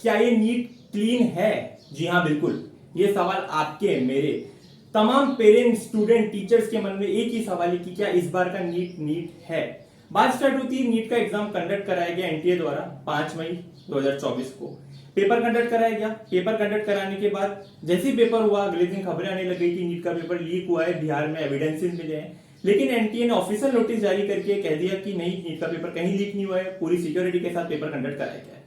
क्या ये NEET clean है? जी हाँ, बिल्कुल। ये सवाल आपके, मेरे, तमाम पेरेंट्स, स्टूडेंट, टीचर्स के मन में एक ही सवाल है कि क्या इस बार का नीट है। बात स्टार्ट होती है, नीट का एग्जाम कंडक्ट कराया गया एनटीए द्वारा 5 मई 2024 को। पेपर कंडक्ट कराया गया। पेपर कंडक्ट कराने के बाद जैसे ही पेपर हुआ, अगले दिन खबरें आने लगी कि नीट का पेपर लीक हुआ है, बिहार में एविडेंसेस मिले हैं। लेकिन एनटीए ने ऑफिशियल नोटिस जारी करके कह दिया कि नहीं, नीट का पेपर कहीं लीक नहीं हुआ है, पूरी सिक्योरिटी के साथ पेपर कंडक्ट कराया गया है।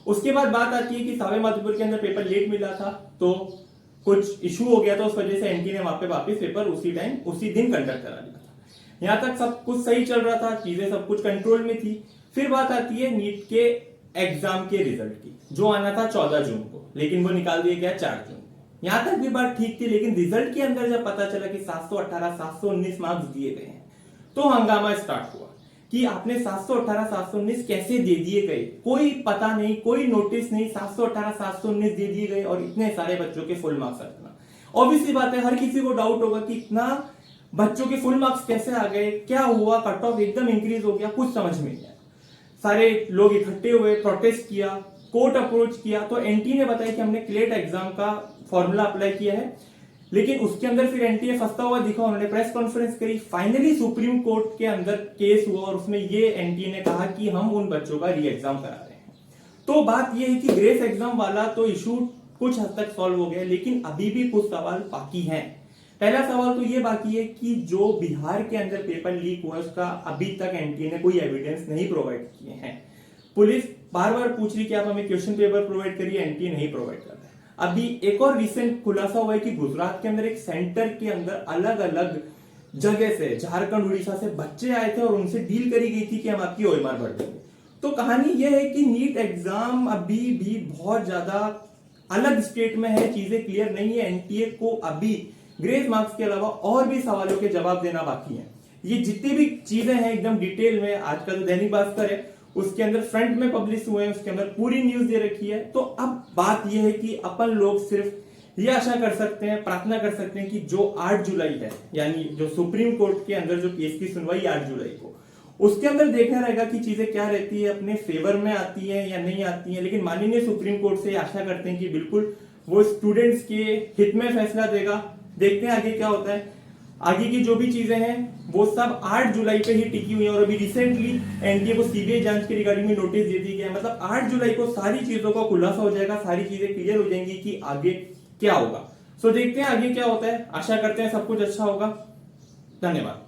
उसके बाद बात आती है कि सावे माधोपुर के अंदर पेपर लेट मिला था, तो कुछ इशू हो गया था, उस वजह से एनटीए ने वहां पे वापस पेपर उसी टाइम उसी दिन कंडक्ट करा दिया था। यहां तक सब कुछ सही चल रहा था, चीजें सब कुछ कंट्रोल में थी। फिर बात आती है नीट के एग्जाम के रिजल्ट की, जो आना था 14 जून को, लेकिन वो निकाल दिया गया 4 जून को। यहां तक भी बात ठीक थी, लेकिन रिजल्ट के अंदर जब पता चला कि 718 719 मार्क्स दिए गए हैं, तो हंगामा स्टार्ट हुआ कि आपने 718 719 कैसे दे दिए गए, कोई पता नहीं, कोई नोटिस नहीं, 718 719 दे दिए गए और इतने सारे बच्चों के फुल मार्क्स रखना। ऑब्वियसली बात है, हर किसी को डाउट होगा कि इतना बच्चों के फुल मार्क्स कैसे आ गए, क्या हुआ, कट ऑफ एकदम इंक्रीज हो गया, कुछ समझ में नहीं आया। सारे लोग इकट्ठे हुए, प्रोटेस्ट किया, कोर्ट अप्रोच किया, तो एनटीए ने बताया कि हमने क्लेट एग्जाम का फॉर्मूला अप्लाई किया है। लेकिन उसके अंदर फिर एनटीए फंसता हुआ दिखा, उन्होंने प्रेस कॉन्फ्रेंस करी, फाइनली सुप्रीम कोर्ट के अंदर केस हुआ और उसमें ये एनटीए ने कहा कि हम उन बच्चों का री एग्जाम करा रहे हैं। तो बात ये है कि ग्रेस एग्जाम वाला तो इशू कुछ हद तक सॉल्व हो गया, लेकिन अभी भी कुछ सवाल बाकी हैं। पहला सवाल तो ये बाकी है कि जो बिहार के अंदर पेपर लीक हुआ, उसका अभी तक एनटीए ने कोई एविडेंस नहीं प्रोवाइड किए हैं। पुलिस बार बार पूछ रही कि आप हमें क्वेश्चन पेपर प्रोवाइड करिए, एनटीए नहीं प्रोवाइड कर रहा है। अभी एक और रिसेंट खुलासा हुआ है कि गुजरात के अंदर एक सेंटर के अंदर अलग अलग जगह से, झारखंड, उड़ीसा से बच्चे आए थे और उनसे डील करी गई थी कि हम आपकी ओएमआर भर देंगे। तो कहानी यह है कि नीट एग्जाम अभी भी बहुत ज्यादा अलग स्टेट में है, चीजें क्लियर नहीं है। एनटीए को अभी ग्रेस मार्क्स के अलावा और भी सवालों के जवाब देना बाकी है। ये जितनी भी चीजें हैं एकदम डिटेल में, आज का जो दैनिक भास्कर है उसके अंदर फ्रंट में पब्लिश हुए हैं, उसके अंदर पूरी न्यूज दे रखी है। तो अब बात यह है कि अपन लोग सिर्फ ये आशा कर सकते हैं, प्रार्थना कर सकते हैं कि जो 8 जुलाई है, यानी जो सुप्रीम कोर्ट के अंदर जो केस की सुनवाई 8 जुलाई को, उसके अंदर देखना रहेगा कि चीजें क्या रहती है, अपने फेवर में आती है या नहीं आती है। लेकिन माननीय सुप्रीम कोर्ट से आशा करते हैं कि बिल्कुल वो स्टूडेंट्स के हित में फैसला देगा। देखते हैं आगे क्या होता है। आगे की जो भी चीजें हैं वो सब 8 जुलाई पे ही टिकी हुई है और अभी रिसेंटली एनटीए को सीबीआई जांच के रिगार्डिंग में नोटिस दे दी गया। मतलब 8 जुलाई को सारी चीजों का खुलासा हो जाएगा, सारी चीजें क्लियर हो जाएंगी कि आगे क्या होगा। सो देखते हैं आगे क्या होता है, आशा करते हैं सब कुछ अच्छा होगा। धन्यवाद।